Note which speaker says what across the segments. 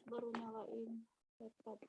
Speaker 1: baru nyalain laptop.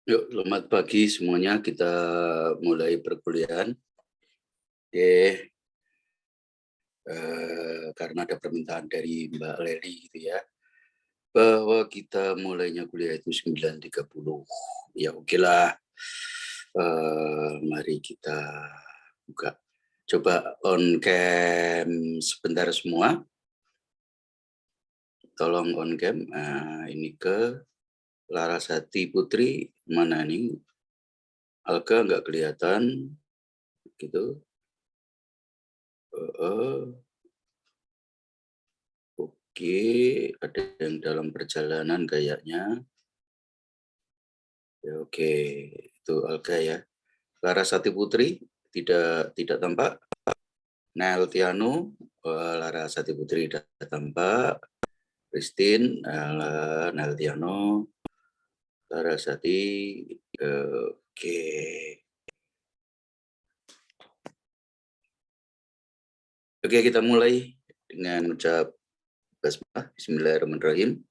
Speaker 2: Yuk, selamat pagi semuanya. Kita mulai perkuliahan. Oke, karena ada permintaan dari Mbak Leli gitu ya, bahwa kita mulainya kuliah itu 9.30. Ya oke lah. Mari kita buka. Coba on cam sebentar semua. Tolong on cam. Ini ke Larasati Putri. Mana nih? Alga nggak kelihatan. Gitu. Oke, ada yang dalam perjalanan kayaknya. Ya, oke, itu Alga ya. Larasati Putri tidak tampak. Nel Tiano, Larasati Putri tidak tampak. Christine, Nel Tiano, Larasati. Oke. Oke, kita mulai dengan ucap basmalah. Bismillahirrahmanirrahim.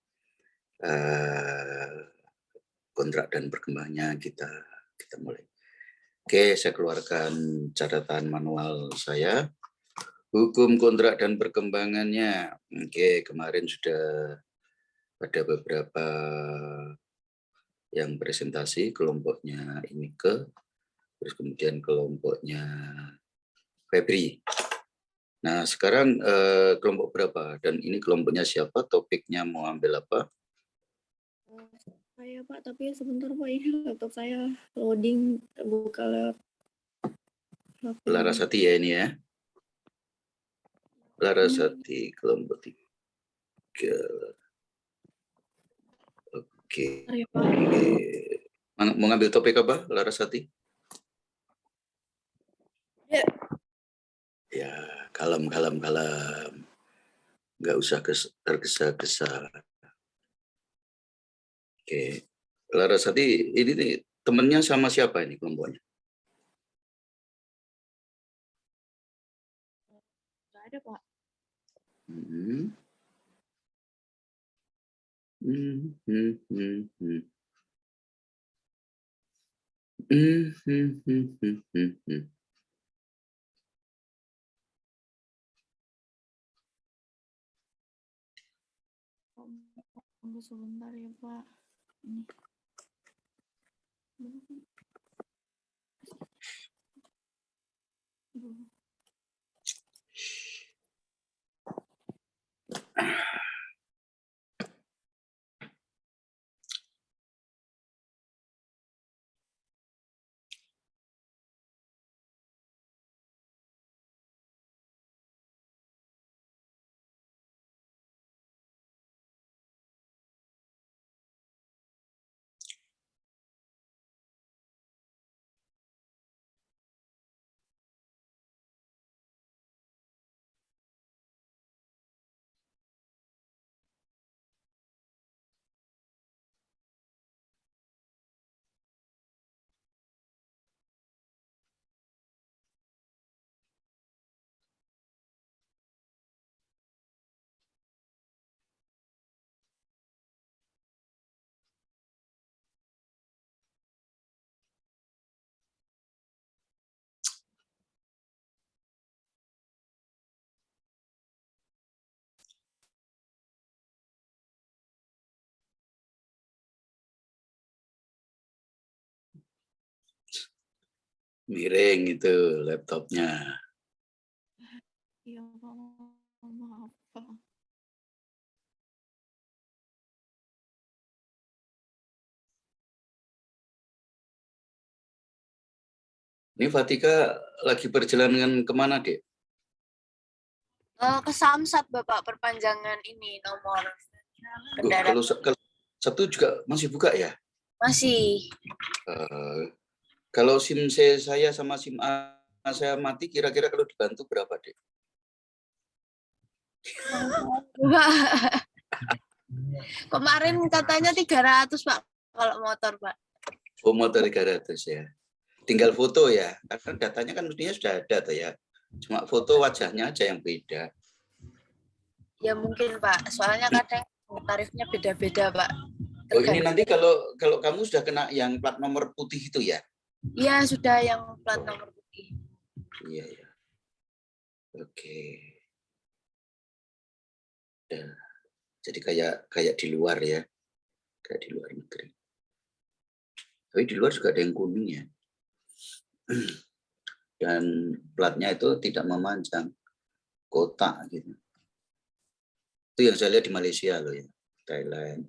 Speaker 2: Kontrak dan perkembangannya kita mulai. Oke, saya keluarkan catatan manual saya. Hukum kontrak dan perkembangannya. Oke, kemarin sudah ada beberapa yang presentasi, kelompoknya ini terus kemudian kelompoknya Febri. Nah, sekarang kelompok berapa? Dan ini kelompoknya siapa? Topiknya mau ambil apa?
Speaker 1: Saya Pak, tapi sebentar Pak, ini laptop saya loading buka lewat
Speaker 2: Larasati ya ini ya. Larasati kelompok 3. Oke. Mau ngambil topik apa, Larasati?
Speaker 1: Ya.
Speaker 2: Ya, kalem. Nggak usah tergesa-gesa. Oke. Larasati, ini nih, temennya sama siapa ini kelompoknya?
Speaker 1: Nggak ada Pak. Tunggu sebentar ya Pak. Ini.
Speaker 2: Miring itu laptopnya.
Speaker 1: Iya Pak, maaf Pak.
Speaker 2: Ini Fatika lagi perjalanan kemana, Dek?
Speaker 3: Ke Samsat, Bapak, perpanjangan ini nomor kendaraan.
Speaker 2: Kalau Sabtu juga masih buka ya?
Speaker 3: Masih.
Speaker 2: Kalau SIM saya sama SIM A saya mati, kira-kira kalau dibantu berapa, Dek?
Speaker 3: Kemarin katanya 300, Pak, kalau motor, Pak.
Speaker 2: Oh, motor 300 ya. Tinggal foto ya, karena datanya kan mestinya sudah ada tuh ya. Cuma foto wajahnya aja yang beda.
Speaker 3: Ya mungkin, Pak. Soalnya kadang tarifnya beda-beda, Pak.
Speaker 2: Oh, ini nanti kalau kamu sudah kena yang plat nomor putih itu ya?
Speaker 3: Iya, sudah yang plat nomor putih.
Speaker 2: Iya, ya. Oke. Ya. Jadi kayak di luar ya. Kayak di luar negeri. Tapi di luar juga ada yang kuning ya. Dan platnya itu tidak memanjang, kotak gitu. Itu yang saya lihat di Malaysia loh ya, Thailand.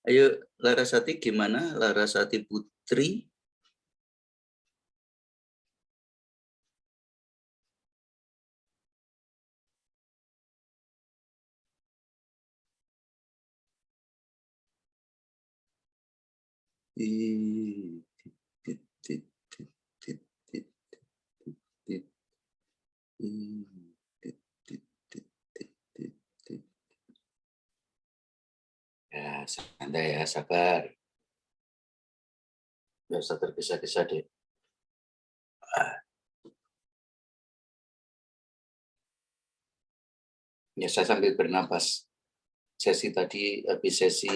Speaker 2: Ayo Larasati gimana? Larasati Putri. Ya, santai ya, sabar. Nggak usah tergesa-gesa deh. Ya, saya sambil bernapas. Sesi tadi habis sesi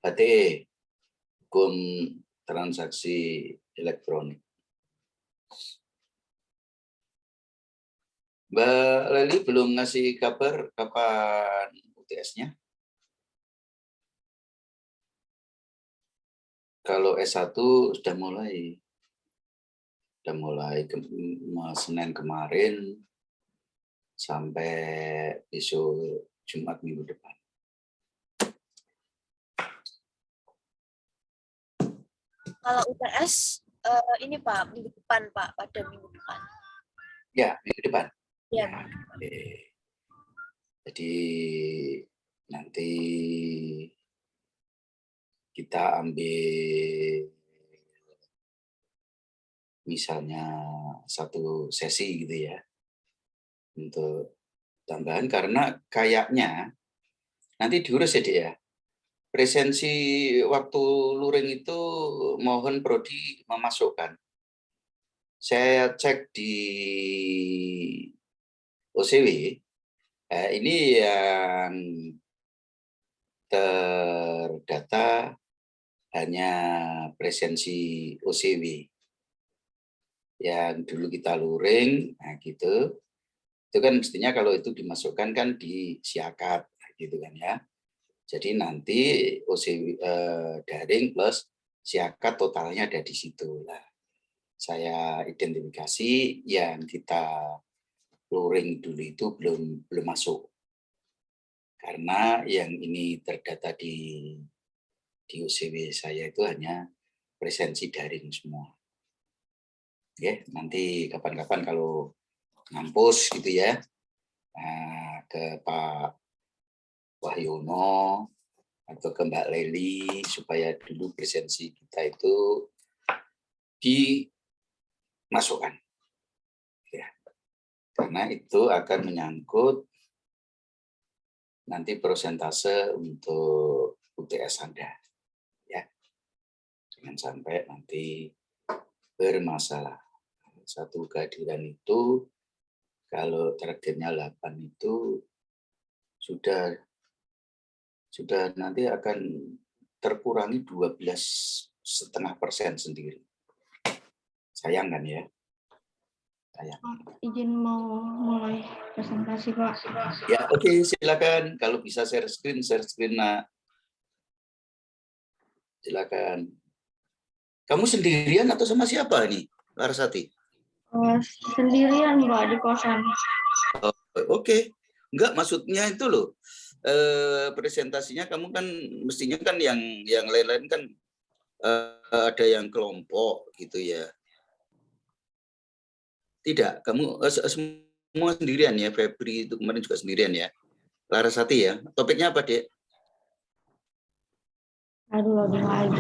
Speaker 2: HTE, hukum transaksi elektronik. Mbak Leli belum ngasih kabar kapan UTS-nya? Kalau S1 sudah mulai. Sudah mulai Senin kemarin sampai besok Jumat minggu depan.
Speaker 3: Kalau UTS ini Pak, minggu depan Pak, pada minggu depan.
Speaker 2: Ya, minggu depan.
Speaker 3: Ya.
Speaker 2: Jadi nanti kita ambil misalnya satu sesi gitu ya untuk tambahan, karena kayaknya nanti diurus ya Dek ya. Presensi waktu luring itu mohon prodi memasukkan. Saya cek di OCW, ini yang terdata hanya presensi OCW. Yang dulu kita luring, nah gitu. Itu kan mestinya kalau itu dimasukkan kan di siakat, gitu kan ya. Jadi nanti OCW daring plus siakat totalnya ada di situ lah. Saya identifikasi yang kita luring dulu itu belum masuk. Karena yang ini terdata di OCW saya itu hanya presensi daring semua. Oke, nanti kapan-kapan kalau ngampus gitu ya, ke Pak Wahyono atau ke Mbak Leli supaya dulu presensi kita itu dimasukkan. Ya. Karena itu akan menyangkut nanti persentase untuk UTS Anda. Ya. Jangan sampai nanti bermasalah. Satu kehadiran itu kalau targetnya 8 itu sudah nanti akan terkurangi 12,5% sendiri. Sayang kan ya? Sayang.
Speaker 1: Izin mau mulai presentasi Pak.
Speaker 2: Ya oke, silakan. Kalau bisa share screen nak. Silakan. Kamu sendirian atau sama siapa nih, Larasati?
Speaker 1: Sendirian Pak di kosan.
Speaker 2: Oke. Enggak, maksudnya itu loh. Presentasinya kamu kan mestinya kan yang lain-lain kan ada yang kelompok gitu ya. Tidak, kamu semua sendirian ya. Febri itu kemarin juga sendirian ya. Larasati ya. Topiknya apa, Dek?
Speaker 1: Aduh, lagi.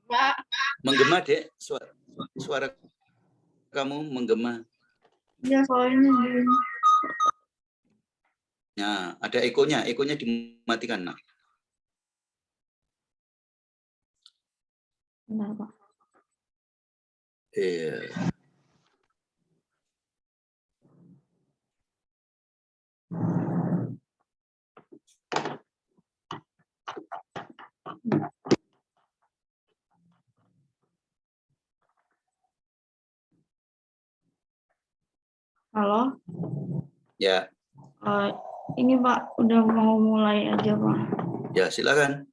Speaker 1: Pak.
Speaker 2: Menggema, Dek. Suara kamu menggema.
Speaker 1: Ya, soalnya
Speaker 2: Nah, ada ekonya. Ekonya dimatikan, nak.
Speaker 1: Benar, Pak.
Speaker 2: Iya.
Speaker 1: Halo,
Speaker 2: Ya,
Speaker 1: ini Pak, udah mau mulai aja Pak.
Speaker 2: ya silakan.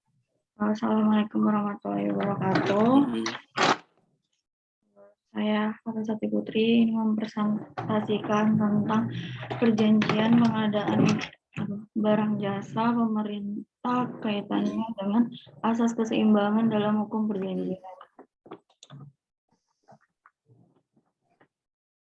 Speaker 1: Assalamualaikum warahmatullahi wabarakatuh. Saya Saraswati Putri ini mempresentasikan tentang perjanjian pengadaan barang jasa pemerintah kaitannya dengan asas keseimbangan dalam hukum perjanjian.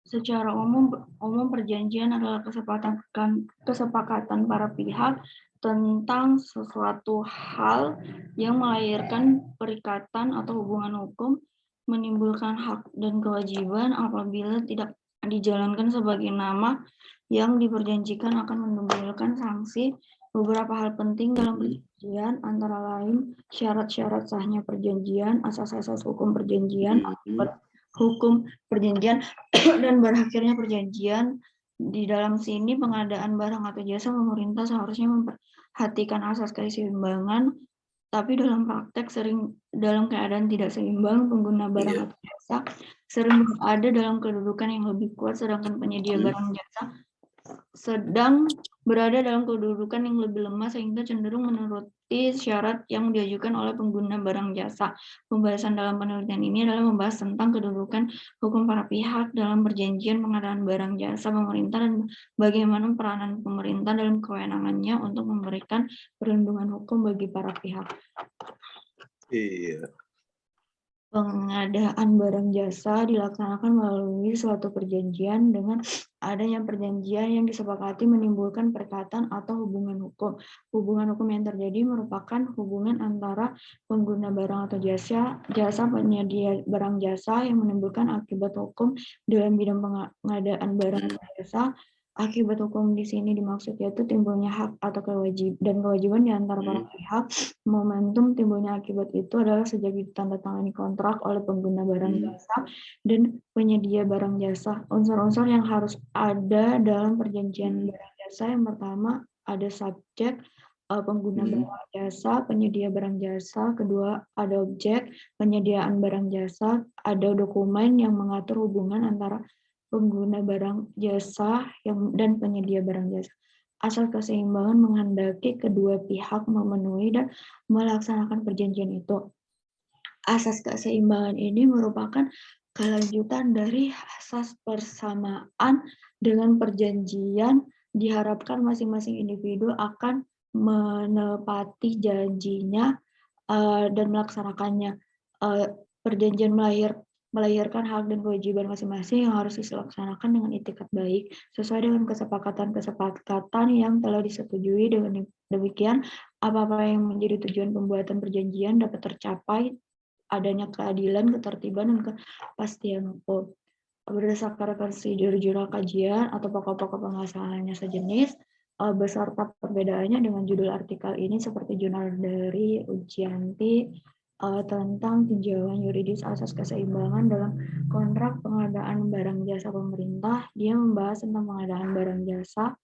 Speaker 1: Secara umum perjanjian adalah kesepakatan para pihak tentang sesuatu hal yang melahirkan perikatan atau hubungan hukum, menimbulkan hak dan kewajiban apabila tidak dijalankan sebagai nama yang diperjanjikan akan menimbulkan sanksi. Beberapa hal penting dalam perjanjian antara lain syarat-syarat sahnya perjanjian, asas-asas hukum perjanjian, hukum perjanjian dan berakhirnya perjanjian. Di dalam sini pengadaan barang atau jasa pemerintah seharusnya memperhatikan asas keseimbangan, tapi dalam praktek sering dalam keadaan tidak seimbang, pengguna barang atau jasa sering berada dalam kedudukan yang lebih kuat, sedangkan penyedia barang jasa sedang berada dalam kedudukan yang lebih lemah sehingga cenderung menuruti syarat yang diajukan oleh pengguna barang jasa. Pembahasan dalam penelitian ini adalah membahas tentang kedudukan hukum para pihak dalam perjanjian pengadaan barang jasa pemerintah dan bagaimana peranan pemerintah dalam kewenangannya untuk memberikan perlindungan hukum bagi para pihak.
Speaker 2: Iya.
Speaker 1: Pengadaan barang jasa dilaksanakan melalui suatu perjanjian. Dengan adanya perjanjian yang disepakati menimbulkan perikatan atau hubungan hukum. Hubungan hukum yang terjadi merupakan hubungan antara pengguna barang atau jasa penyedia barang jasa yang menimbulkan akibat hukum dalam bidang pengadaan barang atau jasa. Akibat hukum di sini dimaksud yaitu timbulnya hak atau kewajiban di antara para pihak. Momentum timbulnya akibat itu adalah sejak ditandatangani kontrak oleh pengguna barang jasa dan penyedia barang jasa. Unsur-unsur yang harus ada dalam perjanjian barang jasa yang pertama ada subjek, pengguna barang jasa, penyedia barang jasa. Kedua ada objek, penyediaan barang jasa. Ada dokumen yang mengatur hubungan antara pengguna barang jasa dan penyedia barang jasa. Asal keseimbangan menghendaki kedua pihak memenuhi dan melaksanakan perjanjian itu. Asas keseimbangan ini merupakan kelanjutan dari asas persamaan dengan perjanjian. Diharapkan masing-masing individu akan menepati janjinya dan melaksanakannya. Perjanjian melahirkan hak dan kewajiban masing-masing yang harus dilaksanakan dengan itikat baik sesuai dengan kesepakatan yang telah disetujui. Dengan demikian, apa-apa yang menjadi tujuan pembuatan perjanjian dapat tercapai, adanya keadilan, ketertiban, dan kepastian hukum. Berdasarkan prosedur jurnal kajian atau pokok-pokok pengasahannya sejenis, beserta perbedaannya dengan judul artikel ini seperti jurnal dari Ujianti tentang tinjauan yuridis asas keseimbangan dalam kontrak pengadaan barang jasa pemerintah. Dia membahas tentang pengadaan barang jasa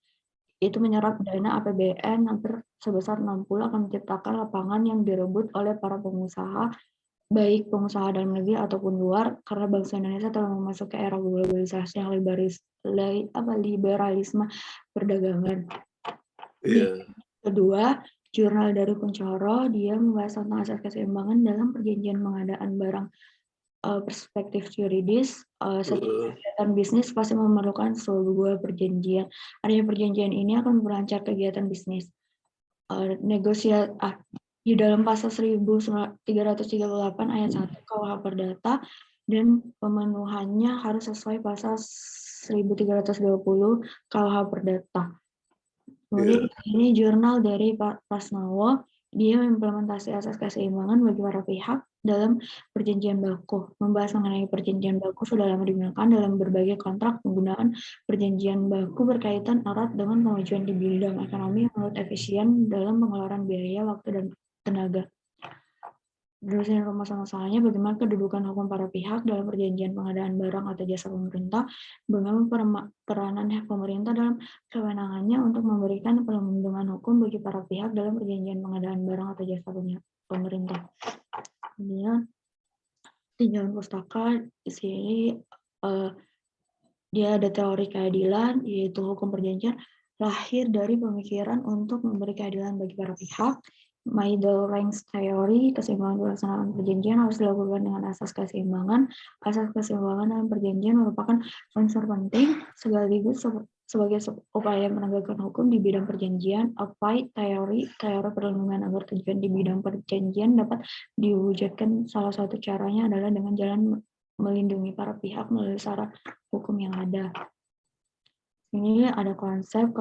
Speaker 1: itu menyerap dana APBN hampir sebesar 60 akan menciptakan lapangan yang direbut oleh para pengusaha, baik pengusaha dalam negeri ataupun luar, karena bangsa Indonesia telah memasuki era globalisasi yang liberalisme perdagangan. Kedua, jurnal dari Kuncoro, dia membahas tentang asas keseimbangan dalam perjanjian pengadaan barang. Perspektif yuridis, setiap kegiatan bisnis pasti memerlukan sebuah perjanjian. Adanya perjanjian ini akan memperlancar kegiatan bisnis. Di dalam pasal 1338 ayat 1 KUH Perdata dan pemenuhannya harus sesuai pasal 1320 KUH Perdata. Kemudian ini jurnal dari Pak Prasnowo, dia mengimplementasi asas keseimbangan bagi para pihak dalam perjanjian baku. Membahas mengenai perjanjian baku sudah lama digunakan dalam berbagai kontrak. Penggunaan perjanjian baku berkaitan erat dengan kemajuan di bidang ekonomi menurut efisien dalam pengeluaran biaya, waktu, dan tenaga. Dosen rumus masalahnya bagaimana kedudukan hukum para pihak dalam perjanjian pengadaan barang atau jasa pemerintah, bagaimana peranan hak pemerintah dalam kewenangannya untuk memberikan perlindungan hukum bagi para pihak dalam perjanjian pengadaan barang atau jasa pemerintah. Kemudian di dalam pustaka di sini dia ada teori keadilan, yaitu hukum perjanjian lahir dari pemikiran untuk memberi keadilan bagi para pihak. Middle-range theory, keseimbangan pelaksanaan perjanjian harus dilakukan dengan asas keseimbangan. Asas keseimbangan dalam perjanjian merupakan unsur penting sekaligus sebagai upaya menegakkan hukum di bidang perjanjian. Applied theory, teori perlindungan agar tujuan di bidang perjanjian dapat diwujudkan. Salah satu caranya adalah dengan jalan melindungi para pihak melalui syarat hukum yang ada. Ini ada konsep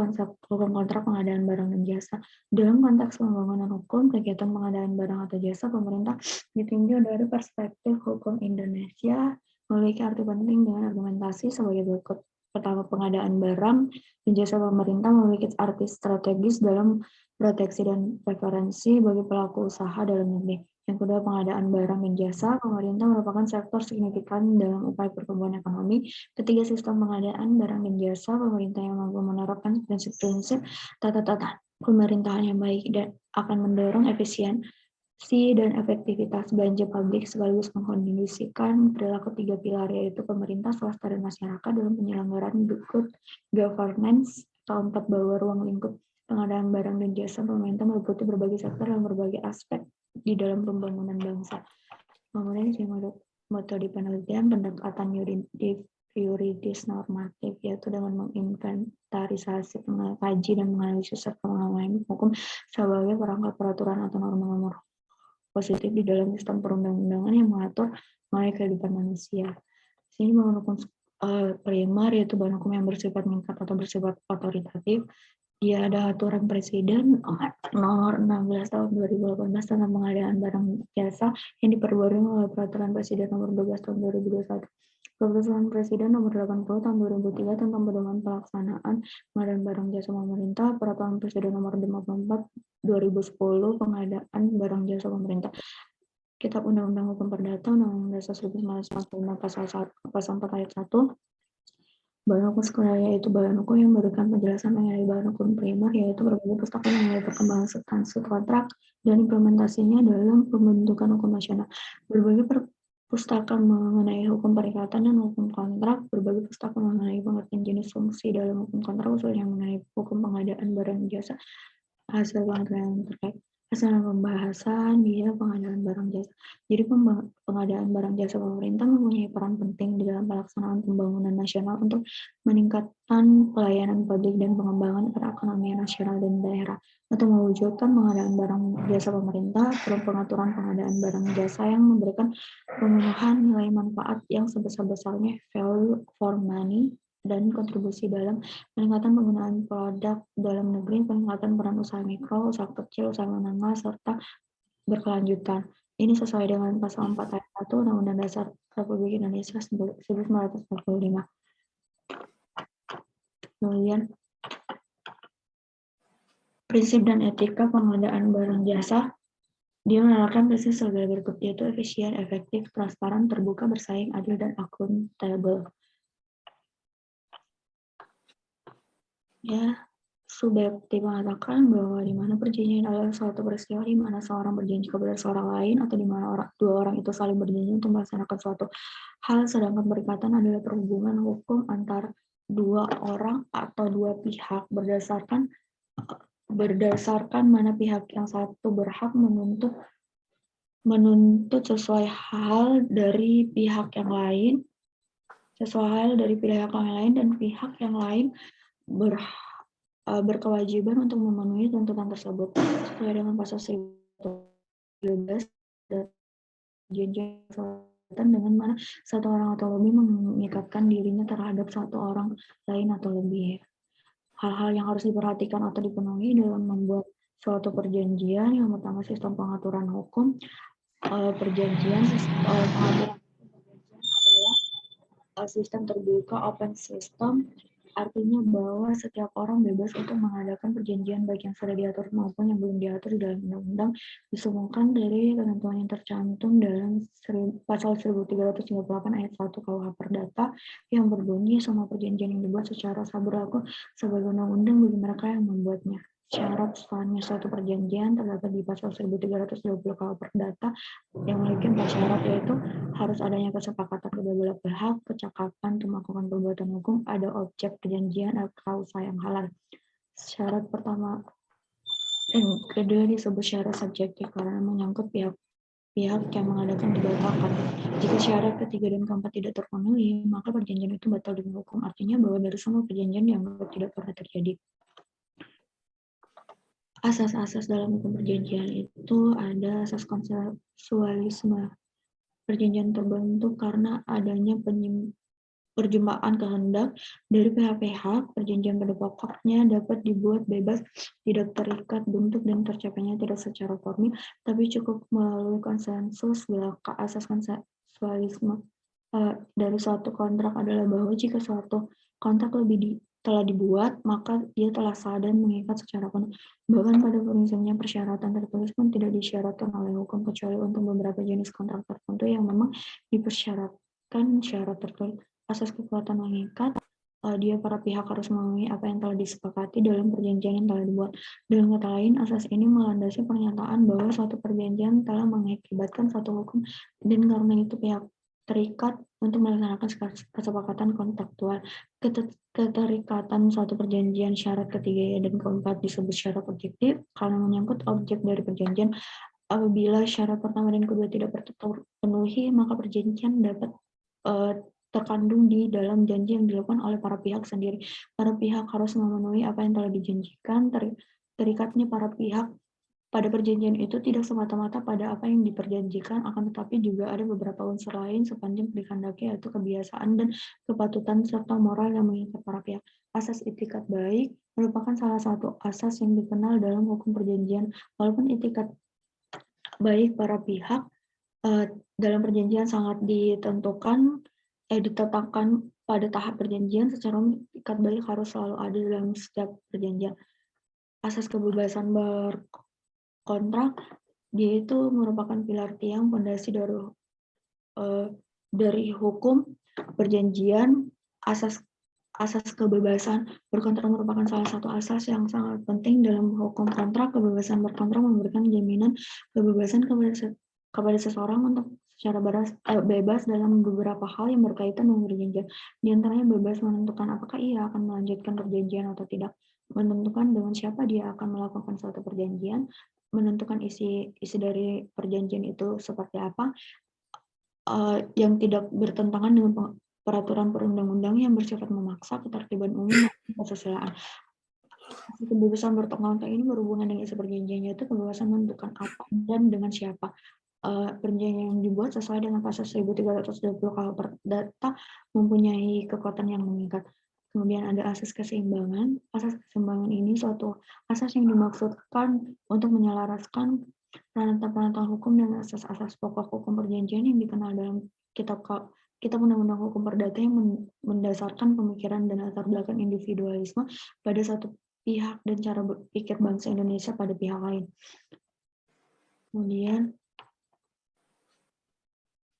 Speaker 1: hukum kontrak pengadaan barang dan jasa. Dalam konteks pembangunan hukum, kegiatan pengadaan barang atau jasa pemerintah ditinjau dari perspektif hukum Indonesia memiliki arti penting dengan argumentasi sebagai berikut. Pertama, pengadaan barang dan jasa pemerintah memiliki arti strategis dalam proteksi dan preferensi bagi pelaku usaha dalam negeri. Yang kedua, pengadaan barang dan jasa pemerintah merupakan sektor signifikan dalam upaya pertumbuhan ekonomi. Ketiga, sistem pengadaan barang dan jasa pemerintah yang mampu menerapkan prinsip-prinsip tata pemerintahan yang baik dan akan mendorong efisiensi dan efektivitas belanja publik sekaligus mengkondisikan perilaku tiga pilar yaitu pemerintah, swasta, dan masyarakat dalam penyelenggaraan good governance atau 4 bawah ruang lingkup pengadaan barang dan jasa pemerintah meliputi berbagai sektor dan berbagai aspek di dalam pembangunan bangsa. Kemudian metode penelitian pendekatan yuridis normatif yaitu dengan menginventarisasi, mengkaji dan menganalisis serta mengamalkan hukum sebagai perangkat peraturan atau norma-norma positif di dalam sistem perundang-undangan yang mengatur mengenai kehidupan manusia. Di sini bangun hukum primer yaitu bahan hukum yang bersifat mengikat atau bersifat otoritatif. Dia ada aturan Presiden nomor 16 tahun 2018 tentang pengadaan barang jasa yang diperbarui oleh Peraturan Presiden nomor 12 tahun 2021. Keputusan Presiden nomor 80 tahun 2003 tentang pedoman pelaksanaan pengadaan barang jasa pemerintah, Peraturan Presiden nomor 54 2010 pengadaan barang jasa pemerintah. Kitab Undang-Undang Hukum Perdata Undang-Undang Dasar 1945 pasal 4 ayat 1. Bahan hukum sekunder yaitu bahan hukum yang memberikan penjelasan mengenai bahan hukum primer yaitu berbagai pustaka mengenai perkembangan substansi kontrak dan implementasinya dalam pembentukan hukum nasional. Berbagai pustaka mengenai hukum perikatan dan hukum kontrak, berbagai pustaka mengenai pengertian jenis fungsi dalam hukum kontrak khususnya mengenai hukum pengadaan barang jasa, hasil pengadaan terkait hasil pembahasan dia pengadaan barang jasa. Jadi pengadaan barang jasa pemerintah mempunyai peran penting di dalam pelaksanaan pembangunan nasional untuk meningkatkan pelayanan publik dan pengembangan perekonomian nasional dan daerah. Untuk mewujudkan pengadaan barang jasa pemerintah, perlu pengaturan pengadaan barang jasa yang memberikan pemenuhan nilai manfaat yang sebesar-besarnya value for money dan kontribusi dalam peningkatan penggunaan produk dalam negeri, peningkatan peran usaha mikro, usaha kecil, usaha menengah, serta berkelanjutan. Ini sesuai dengan pasal 4 ayat 1 Undang-Undang Dasar Republik Indonesia 1945. Kemudian prinsip dan etika pengadaan barang jasa, dia menerapkan prinsip sebagai berikut, yaitu efisien, efektif, transparan, terbuka, bersaing, adil, dan akuntabel. Ya, Subjektif mengatakan bahwa di mana perjanjian adalah suatu peristiwa di mana seorang berjanji kepada seorang lain atau di mana dua orang itu saling berjanji untuk melaksanakan suatu hal, sedangkan perikatan adalah perhubungan hukum antar dua orang atau dua pihak berdasarkan mana pihak yang satu berhak menuntut sesuai hal dari pihak yang lain, dan pihak yang lain berkewajiban untuk memenuhi tuntutan tersebut sesuai dengan pasal 112 perjanjian dengan mana satu orang atau lebih mengikatkan dirinya terhadap satu orang lain atau lebih. Hal-hal yang harus diperhatikan atau dipenuhi dalam membuat suatu perjanjian, yang pertama sistem pengaturan hukum. Pengaturan perjanjian adalah sistem terbuka, open system, Artinya bahwa setiap orang bebas untuk mengadakan perjanjian baik yang sudah diatur maupun yang belum diatur di dalam undang-undang disebutkan dari ketentuan yang tercantum dalam pasal 1338 ayat 1 KUH Perdata yang berbunyi semua perjanjian yang dibuat secara sah berlaku sebagai undang-undang bagi mereka yang membuatnya. Syarat sahnya suatu perjanjian terdapat di pasal 1320 KUH Perdata yang memiliki 4 syarat, yaitu harus adanya kesepakatan kedua belah pihak, kecakapan untuk melakukan perbuatan hukum, ada objek perjanjian atau usaha yang halal. Syarat pertama dan kedua disebut syarat subjektif karena menyangkut pihak yang mengadakan dibatalkan. Jika syarat ketiga dan keempat tidak terpenuhi, maka perjanjian itu batal demi hukum. Artinya bahwa dari semua perjanjian dianggap tidak pernah terjadi. Asas-asas dalam hukum perjanjian itu ada asas konsensualisme. Perjanjian terbentuk karena adanya perjumpaan kehendak dari pihak-pihak. Perjanjian pada pokoknya dapat dibuat bebas, tidak terikat bentuk dan tercapainya tidak secara formil, tapi cukup melalui konsensus. Asas konsensualisme dari suatu kontrak adalah bahwa jika suatu kontrak telah dibuat, maka dia telah sah dan mengikat secara penuh. Bahkan pada prinsipnya persyaratan tertulis pun tidak disyaratkan oleh hukum kecuali untuk beberapa jenis kontrak tertentu yang memang dipersyaratkan syarat tertulis. Asas kekuatan mengikat, dia para pihak harus memenuhi apa yang telah disepakati dalam perjanjian yang telah dibuat. Dengan kata lain, asas ini melandasi pernyataan bahwa suatu perjanjian telah mengakibatkan suatu hukum dan karena itu pihak terikat untuk melaksanakan kesepakatan kontraktual. Keterikatan suatu perjanjian syarat ketiga dan keempat disebut syarat objektif karena menyangkut objek dari perjanjian. Apabila syarat pertama dan kedua tidak terpenuhi, maka perjanjian dapat terkandung di dalam janji yang dilakukan oleh para pihak sendiri. Para pihak harus memenuhi apa yang telah dijanjikan. Terikatnya para pihak pada perjanjian itu tidak semata-mata pada apa yang diperjanjikan, akan tetapi juga ada beberapa unsur lain sepanjang dikehendaki, yaitu kebiasaan dan kepatutan serta moral yang mengikat para pihak. Asas itikat baik merupakan salah satu asas yang dikenal dalam hukum perjanjian. Walaupun itikat baik para pihak dalam perjanjian sangat ditetapkan pada tahap perjanjian, secara itikat baik harus selalu ada dalam setiap perjanjian. Asas kebebasan berkontrak, dia itu merupakan pilar tiang fondasi dari hukum perjanjian. Asas kebebasan berkontrak merupakan salah satu asas yang sangat penting dalam hukum kontrak. Kebebasan berkontrak memberikan jaminan kebebasan kepada seseorang untuk secara bebas dalam beberapa hal yang berkaitan dengan perjanjian. Di antaranya bebas menentukan apakah ia akan melanjutkan perjanjian atau tidak, menentukan dengan siapa dia akan melakukan suatu perjanjian, menentukan isi dari perjanjian itu seperti apa, yang tidak bertentangan dengan peraturan perundang-undang yang bersifat memaksa, ketertiban umum, maupun kesusilaan. Kebebasan berkontrak ini berhubungan dengan isi perjanjiannya, itu kebebasan menentukan apa dan dengan siapa. Perjanjian yang dibuat sesuai dengan pasal 1320 KUH Perdata mempunyai kekuatan yang mengikat. Kemudian ada asas keseimbangan. Asas keseimbangan ini suatu asas yang dimaksudkan untuk menyelaraskan peraturan hukum dan asas-asas pokok hukum perjanjian yang dikenal dalam kitab Undang-Undang Hukum Perdata yang mendasarkan pemikiran dan latar belakang individualisme pada satu pihak dan cara berpikir bangsa Indonesia pada pihak lain. Kemudian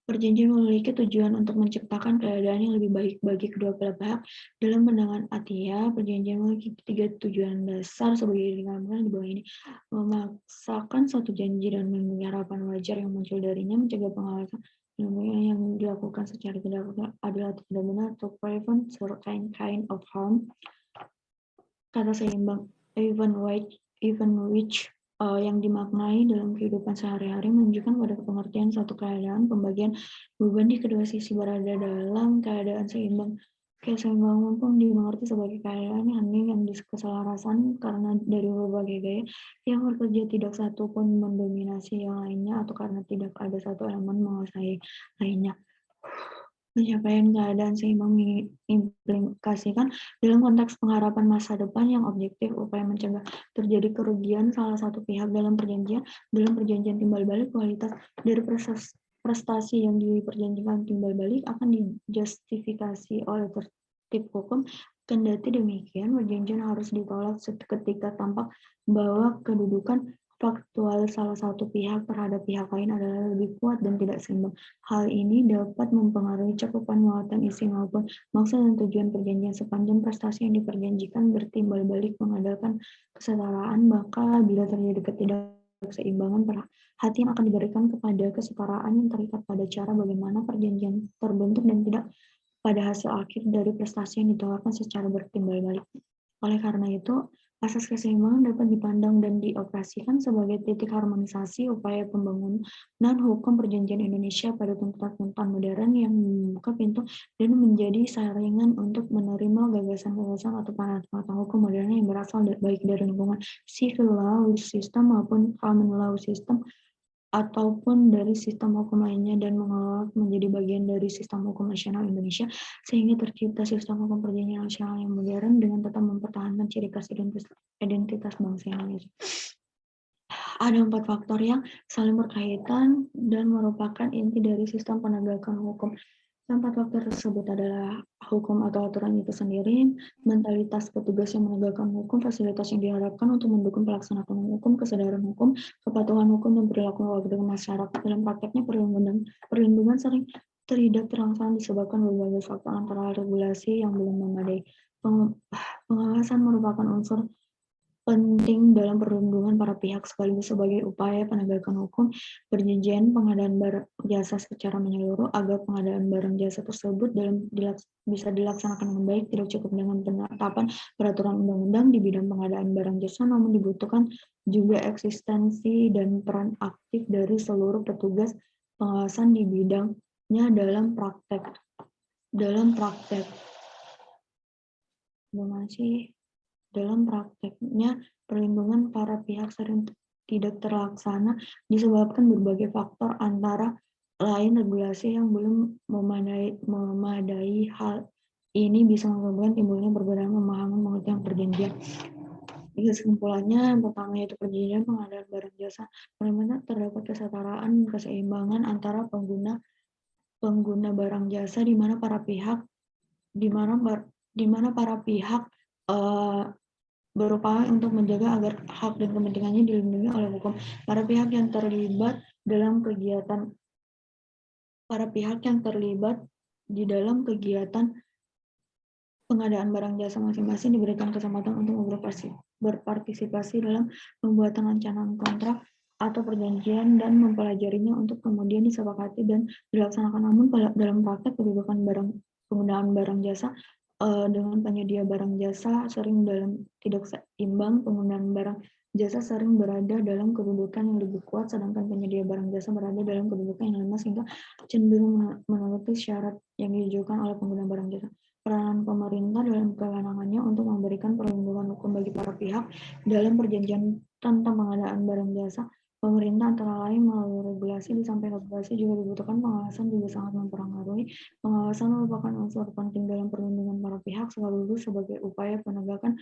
Speaker 1: perjanjian memiliki tujuan untuk menciptakan keadaan yang lebih baik bagi kedua belah pihak. Dalam pandangan Atiyah, perjanjian memiliki 3 tujuan dasar sebagai dikatakan di bawah ini: memaksakan suatu janji dan melindungi harapan wajar yang muncul darinya, mencegah pengalaman yang dilakukan secara tidak adil atau tidak benar, to prevent certain kind of harm. Kata seimbang even which yang dimaknai dalam kehidupan sehari-hari menunjukkan pada pengertian suatu keadaan pembagian beban di kedua sisi berada dalam keadaan seimbang. Keseimbangan pun dimengerti sebagai keadaan yang keselarasan karena dari berbagai gaya yang bekerja tidak satu pun mendominasi yang lainnya atau karena tidak ada satu elemen menguasai lainnya. Pencapaian keadaan seimbang mengimplikasikan dalam konteks pengharapan masa depan yang objektif, upaya mencegah terjadi kerugian salah satu pihak dalam perjanjian timbal balik. Kualitas dari prestasi yang diperjanjikan timbal balik akan dijustifikasi oleh tertib hukum Kendati demikian, perjanjian harus ditolak ketika tampak bahwa kedudukan faktual salah satu pihak terhadap pihak lain adalah lebih kuat dan tidak seimbang. Hal ini dapat mempengaruhi cakupan muatan isi maupun maksud dan tujuan perjanjian sepanjang prestasi yang diperjanjikan bertimbal balik mengadakan kesetaraan, maka bila terjadi ketidakseimbangan, perhatian akan diberikan kepada kesetaraan yang terikat pada cara bagaimana perjanjian terbentuk dan tidak pada hasil akhir dari prestasi yang ditawarkan secara bertimbal balik. Oleh karena itu, asas keseimbangan dapat dipandang dan dioperasikan sebagai titik harmonisasi upaya pembangunan hukum perjanjian Indonesia pada tuntutan-tuntutan modern yang membuka pintu dan menjadi saringan untuk menerima gagasan-gagasan atau pandangan hukum modern yang berasal baik dari lingkungan civil law system maupun common law system ataupun dari sistem hukum lainnya dan mengelola menjadi bagian dari sistem hukum nasional Indonesia sehingga tercipta sistem hukum perjanjian nasional yang modern dengan tetap mempertahankan ciri khas identitas bangsa Indonesia. Ada 4 faktor yang saling berkaitan dan merupakan inti dari sistem penegakan hukum. 4 faktor tersebut adalah hukum atau aturan itu sendiri, mentalitas petugas yang menegakkan hukum, fasilitas yang diharapkan untuk mendukung pelaksanaan hukum, kesadaran hukum, kepatuhan hukum, dan perilaku warga masyarakat. Dalam prakteknya, perlindungan sering tidak terlaksana disebabkan berbagai faktor antara regulasi yang belum memadai. Pengawasan merupakan unsur penting dalam perlindungan para pihak sekaligus sebagai upaya penegakan hukum perjanjian pengadaan barang jasa secara menyeluruh agar pengadaan barang jasa tersebut bisa dilaksanakan dengan baik. Tidak cukup dengan penetapan peraturan undang-undang di bidang pengadaan barang jasa, namun dibutuhkan juga eksistensi dan peran aktif dari seluruh petugas pengawasan di bidangnya dalam praktek. Dalam prakteknya, perlindungan para pihak sering tidak terlaksana disebabkan berbagai faktor, antara lain regulasi yang belum memadai. Hal ini bisa menyebabkan timbulnya perbedaan pemahaman mengenai perjanjian. Kesimpulannya, yang pertama yaitu perjanjian pengadaan barang jasa, bagaimana terdapat kesetaraan, keseimbangan antara pengguna barang jasa di mana para pihak berupaya untuk menjaga agar hak dan kepentingannya dilindungi oleh hukum. Para pihak yang terlibat di dalam kegiatan pengadaan barang jasa masing-masing diberikan kesempatan untuk berpartisipasi dalam pembuatan rancangan kontrak atau perjanjian dan mempelajarinya untuk kemudian disepakati dan dilaksanakan. Namun dalam praktek penggunaan barang jasa dengan penyedia barang jasa sering tidak seimbang. Penggunaan barang jasa sering berada dalam kedudukan yang lebih kuat, sedangkan penyedia barang jasa berada dalam kedudukan yang lemah sehingga cenderung menuruti syarat yang diajukan oleh pengguna barang jasa. Peranan pemerintah dalam kewenangannya untuk memberikan perlindungan hukum bagi para pihak dalam perjanjian tentang pengadaan barang jasa. Pemerintah antara lain melalui regulasi, di samping regulasi juga dibutuhkan pengawasan juga sangat mempengaruhi. Pengawasan merupakan unsur penting dalam perlindungan para pihak sekaligus sebagai upaya penegakan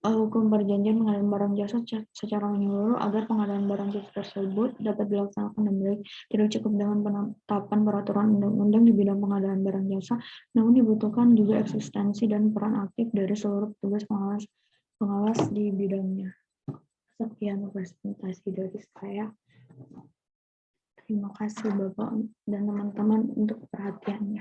Speaker 1: hukum perjanjian pengadaan barang jasa secara menyeluruh agar pengadaan barang jasa tersebut dapat dilaksanakan dengan baik. Tidak cukup dengan penetapan peraturan undang-undang di bidang pengadaan barang jasa, namun dibutuhkan juga eksistensi dan peran aktif dari seluruh petugas pengawas di bidangnya. Sekian presentasi dari saya. Terima kasih Bapak dan teman-teman untuk perhatiannya.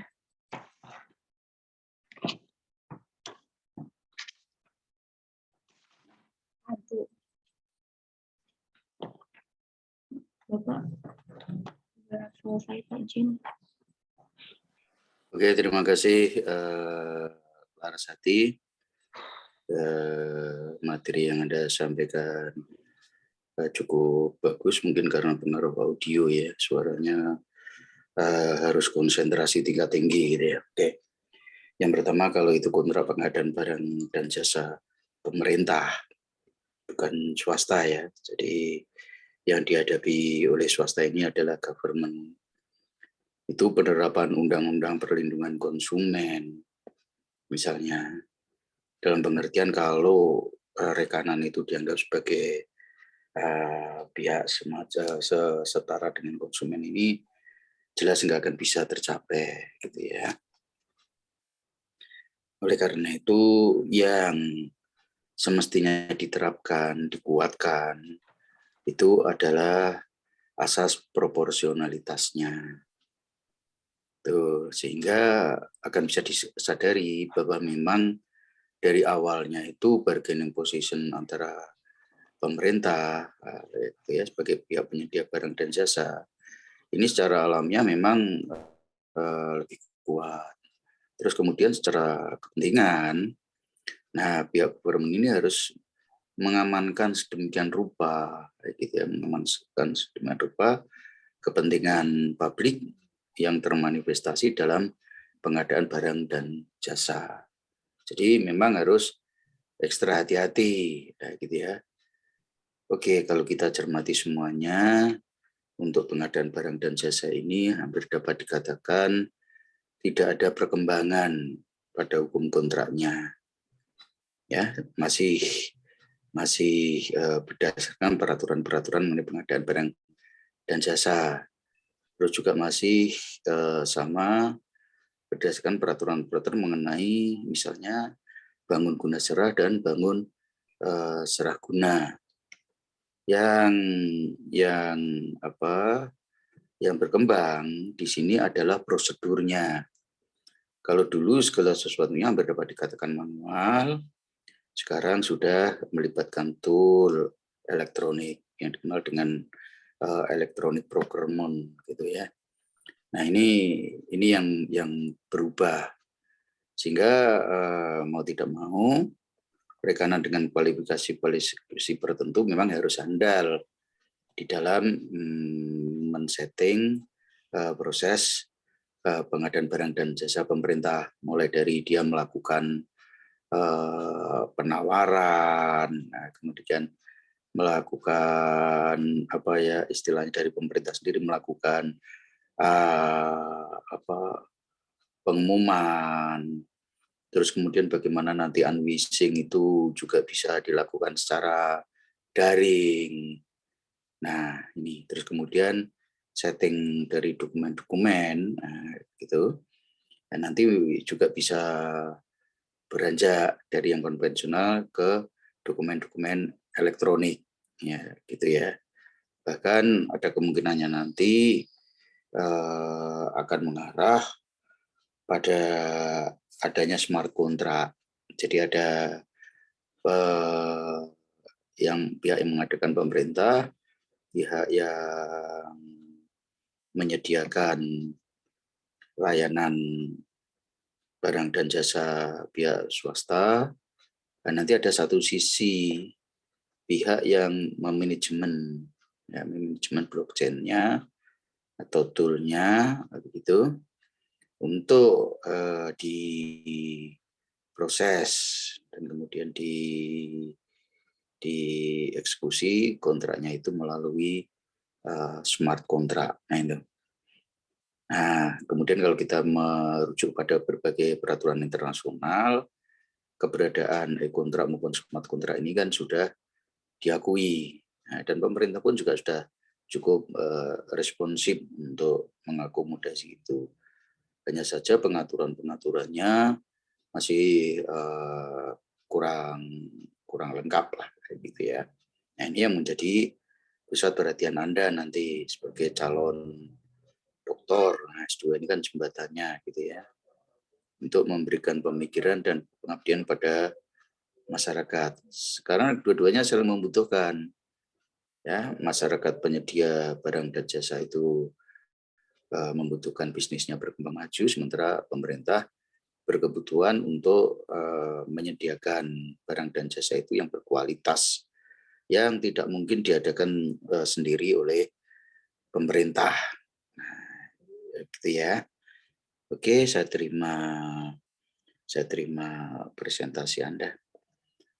Speaker 1: Bapak, sudah selesai Pak Jin.
Speaker 2: Oke, terima kasih Larasati. Materi yang Anda sampaikan cukup bagus, mungkin karena pengaruh audio ya, suaranya harus konsentrasi tingkat tinggi gitu ya. Oke. Yang pertama, kalau itu kontrak pengadaan barang dan jasa pemerintah, bukan swasta ya. Jadi yang dihadapi oleh swasta ini adalah government. Itu penerapan undang-undang perlindungan konsumen, misalnya dalam pengertian kalau rekanan itu dianggap sebagai pihak semacam setara dengan konsumen, ini jelas nggak akan bisa tercapai gitu ya. Oleh karena itu yang semestinya diterapkan, dikuatkan, itu adalah asas proporsionalitasnya. Tuh, sehingga akan bisa disadari bahwa memang dari awalnya itu bargaining position antara pemerintah ya, sebagai pihak penyedia barang dan jasa ini secara alamiah memang lebih kuat. Terus kemudian secara kepentingan, nah pihak government ini harus mengamankan sedemikian rupa, gitu ya, mengamankan sedemikian rupa kepentingan publik yang termanifestasi dalam pengadaan barang dan jasa. Jadi memang harus ekstra hati-hati, gitu ya. Oke, kalau kita cermati semuanya, untuk pengadaan barang dan jasa ini hampir dapat dikatakan tidak ada perkembangan pada hukum kontraknya. Ya, masih berdasarkan peraturan-peraturan mengenai pengadaan barang dan jasa. Terus juga masih sama berdasarkan peraturan-peraturan mengenai misalnya bangun guna serah dan bangun serah guna. Yang berkembang di sini adalah prosedurnya. Kalau dulu segala sesuatunya hampir dapat dikatakan manual, sekarang sudah melibatkan tool elektronik yang dikenal dengan electronic procurement, gitu ya. Nah ini yang berubah, sehingga mau tidak mau rekanan dengan kualifikasi tertentu memang harus andal di dalam men-setting proses pengadaan barang dan jasa pemerintah, mulai dari dia melakukan penawaran, kemudian melakukan istilahnya dari pemerintah sendiri melakukan pengumuman, terus kemudian bagaimana nanti unleashing itu juga bisa dilakukan secara daring. Nah ini terus kemudian setting dari dokumen-dokumen gitu, dan nanti juga bisa beranjak dari yang konvensional ke dokumen-dokumen elektronik, ya gitu ya. Bahkan ada kemungkinannya nanti akan mengarah pada adanya smart contract. Jadi ada pihak yang mengadakan pemerintah, pihak yang menyediakan layanan barang dan jasa pihak swasta, dan nanti ada satu sisi pihak yang memanajemen blockchain-nya atau tool-nya begitu untuk diproses dan kemudian dieksekusi kontraknya itu melalui smart contract. Nah, kemudian kalau kita merujuk pada berbagai peraturan internasional, keberadaan e-kontrak maupun smart kontrak ini kan sudah diakui. Nah, dan pemerintah pun juga sudah cukup responsif untuk mengakomodasi itu. Hanya saja pengaturan-pengaturannya masih kurang lengkap lah, gitu ya. Nah, ini yang menjadi pusat perhatian Anda nanti sebagai calon doktor. Nah, S2 ini kan jembatannya, gitu ya, untuk memberikan pemikiran dan pengabdian pada masyarakat. Sekarang dua-duanya saling membutuhkan. Ya, masyarakat penyedia barang dan jasa itu membutuhkan bisnisnya berkembang maju, sementara pemerintah berkebutuhan untuk menyediakan barang dan jasa itu yang berkualitas, yang tidak mungkin diadakan sendiri oleh pemerintah. Nah, gitu ya. Oke, saya terima presentasi Anda.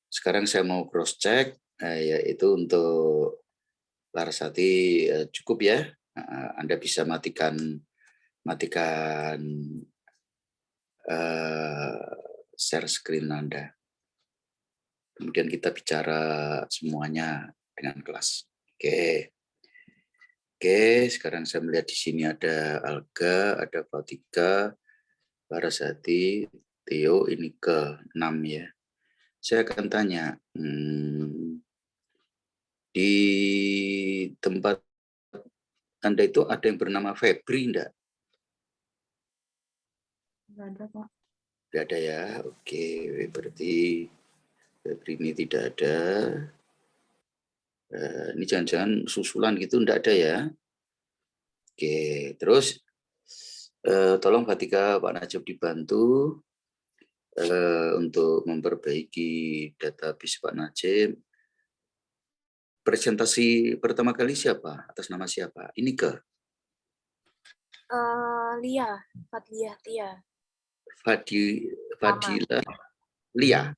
Speaker 2: Sekarang saya mau cross check, yaitu untuk Larasati cukup ya. Anda bisa matikan share screen Anda. Kemudian kita bicara semuanya dengan kelas. Oke, sekarang saya melihat di sini ada Alga, ada Fatika, Larasati, Theo ini ke 6 ya. Saya akan tanya, di tempat Anda itu ada yang bernama Febri enggak?
Speaker 1: Nggak ada, Pak.
Speaker 2: Tidak ada ya. Oke, berarti Febri ini tidak ada. Ini jangan-jangan susulan gitu enggak ada ya. Oke, terus tolong Fatika, Pak Najib dibantu untuk memperbaiki database Pak Najib. Presentasi pertama kali siapa? Atas nama siapa? Ini ke?
Speaker 3: Lia, Fadliah Tia.
Speaker 2: Fadila Lia.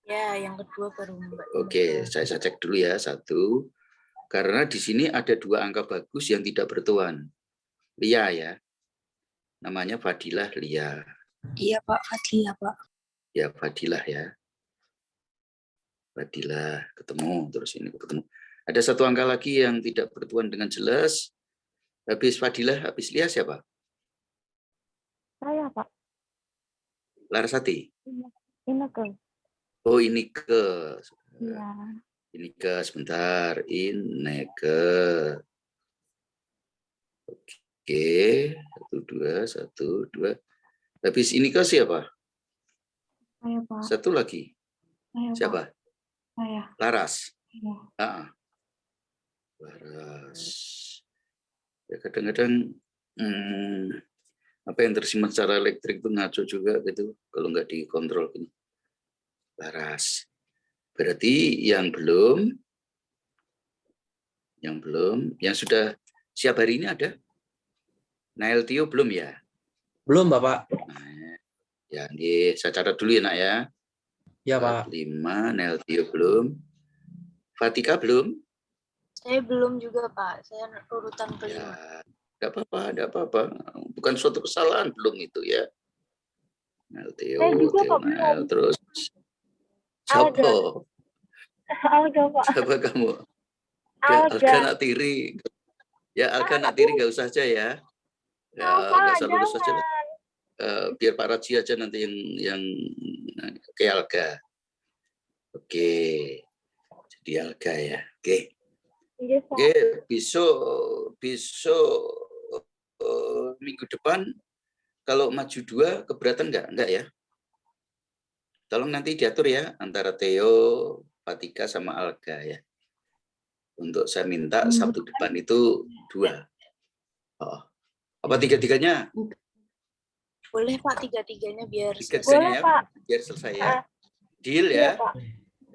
Speaker 3: Ya, yang kedua baru Mbak.
Speaker 2: Oke, saya cek dulu ya. 1. Karena di sini ada 2 angka bagus yang tidak bertuan. Lia ya. Namanya Fadilah Lia.
Speaker 3: Iya Pak, Fadliah Pak.
Speaker 2: Ya, Fadilah ya. Fadilah ketemu, terus ini ketemu. Ada 1 angka lagi yang tidak bertuan dengan jelas. Habis Fadilah, habis Lia siapa?
Speaker 1: Saya, Pak.
Speaker 2: Larasati.
Speaker 1: Ini ke.
Speaker 2: Oh, ini ke.
Speaker 1: Iya.
Speaker 2: Ini ke sebentar. Ini ke. Oke. 1, 2, 1, 2. Habis ini ke siapa?
Speaker 1: Saya, Pak.
Speaker 2: 1 lagi.
Speaker 1: Saya,
Speaker 2: Siapa?
Speaker 1: Pak. Saya.
Speaker 2: Laras.
Speaker 1: Iya.
Speaker 2: Laras. Ya, kadang-kadang apa yang tersimpan secara elektrik itu ngaco juga gitu kalau nggak dikontrol ini. Laras. Berarti yang sudah siap hari ini ada? Nail Tio belum ya?
Speaker 4: Belum, Bapak.
Speaker 2: Nah, ya, saya catat dulu ya, Nak ya.
Speaker 4: Ya, Pak.
Speaker 2: 5, Nail Tio belum. Fatika belum?
Speaker 3: Saya belum juga Pak, saya urutan kelima.
Speaker 2: Ya, enggak apa-apa. Bukan suatu kesalahan belum itu ya. Nail Tio, Nail terus. Siapa?
Speaker 1: Alga, Pak.
Speaker 2: Siapa kamu? Alga Natiri. Ya, Alga Natiri nggak usah aja ya. Ya, nggak usah lulus aja lah. Biar Pak Raji aja nanti yang ke Alga. Oke. Jadi Alga ya. Oke. Oke, besok minggu depan kalau maju 2 keberatan enggak ya? Tolong nanti diatur ya antara Theo, Fatika sama Alga ya. Untuk saya minta Sabtu depan itu 2. Oh. Apa 3-3-nya?
Speaker 3: Boleh Pak, 3-3-nya biar
Speaker 2: selesai.
Speaker 1: Boleh,
Speaker 2: Ya,
Speaker 1: Pak.
Speaker 2: biar selesai ya. Deal ya.
Speaker 1: Pak.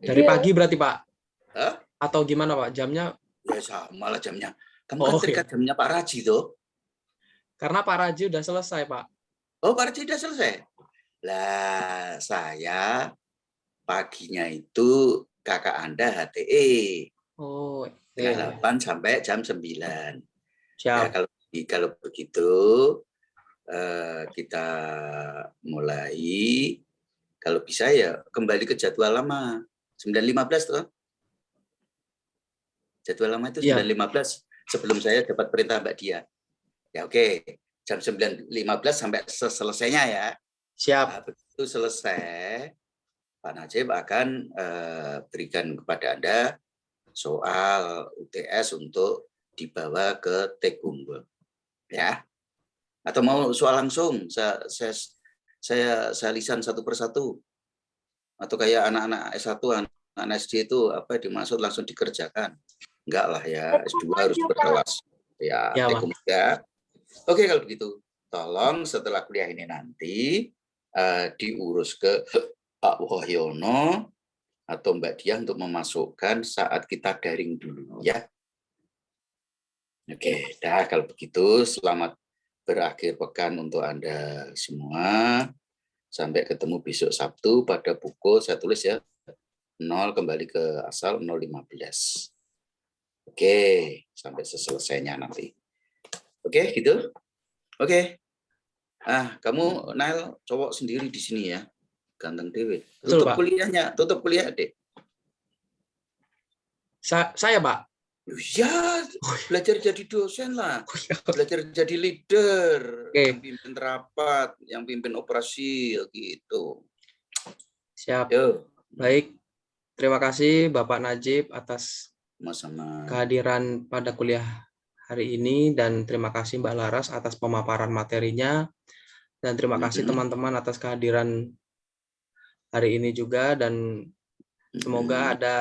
Speaker 4: Dari pagi berarti, Pak?
Speaker 2: Hah?
Speaker 4: Atau gimana, Pak? Jamnya?
Speaker 2: Ya sama lah jamnya. Kamu kan terikat jamnya Pak Raji tuh.
Speaker 4: Karena Pak Raji udah selesai, Pak.
Speaker 2: Oh, Pak Raji udah selesai? Lah, saya paginya itu kakak Anda HTE.
Speaker 4: Oh,
Speaker 2: Jam 8 sampai jam 9.
Speaker 4: Siap.
Speaker 2: Ya, kalau begitu kita mulai. Kalau bisa ya kembali ke jadwal lama 9.15 tuh. Jadwal lama itu 9.15 sebelum saya dapat perintah Mbak Dia. Ya oke. Jam 9.15 sampai selesainya ya.
Speaker 4: Siap.
Speaker 2: Nah, begitu selesai, Pak Najib akan berikan kepada Anda soal UTS untuk dibawa ke Tek Unggul. Ya. Atau mau soal langsung, saya lisan satu persatu. Atau kayak anak-anak S1, anak SD itu apa dimaksud langsung dikerjakan. Enggak lah ya, S2 harus berkelas. Ya, Tek Unggul ya. Oke, kalau begitu, tolong setelah kuliah ini nanti diurus ke Pak Wahyono atau Mbak Diah untuk memasukkan saat kita daring dulu ya. Oke, dah kalau begitu selamat berakhir pekan untuk Anda semua. Sampai ketemu besok Sabtu pada pukul, saya tulis ya, 0 kembali ke asal 0.15. Oke, sampai selesainya nanti. Oke, gitu. Oke. Kamu Nail cowok sendiri di sini ya. Ganteng dewe. Tutup kuliahnya, tutup kuliah, Dek.
Speaker 4: Saya, Pak.
Speaker 2: Ya, belajar jadi dosen lah. Belajar jadi leader,
Speaker 4: Oke.
Speaker 2: yang pimpin rapat, yang pimpin operasi, gitu.
Speaker 4: Siap.
Speaker 2: Yo,
Speaker 4: Baik. Terima kasih Bapak Najib atas
Speaker 2: sama-sama.
Speaker 4: kehadiran pada kuliah hari ini, dan terima kasih Mbak Laras atas pemaparan materinya, dan terima kasih teman-teman atas kehadiran hari ini juga, dan semoga ada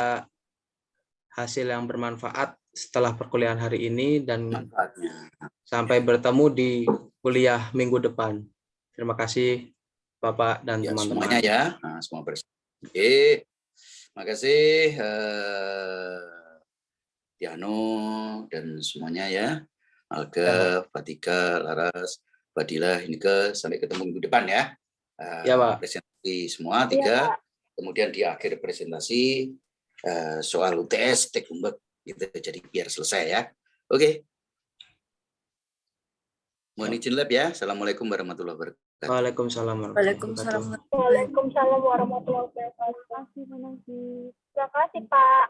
Speaker 4: hasil yang bermanfaat setelah perkuliahan hari ini, dan
Speaker 2: Manfaatnya.
Speaker 4: sampai bertemu di kuliah minggu depan. Terima kasih Bapak dan
Speaker 2: Ya,
Speaker 4: teman-teman.
Speaker 2: semuanya ya. Nah, semua bersama. Oke. Makasih Diano dan semuanya ya. Alga, Fatika, Laras, Fadila, Hinike, sampai ketemu minggu depan ya.
Speaker 4: Ya, Pak.
Speaker 2: Presentasi semua tiga. Kemudian di akhir presentasi soal UTS tek umbek gitu, jadi biar selesai ya. Oke. Mohon izin lab ya. Assalamualaikum warahmatullahi wabarakatuh.
Speaker 4: Waalaikumsalam warahmatullahi wabarakatuh.
Speaker 3: Waalaikumsalam warahmatullahi wabarakatuh.
Speaker 1: Terima kasih, Pak Najib.
Speaker 3: Terima kasih, Pak.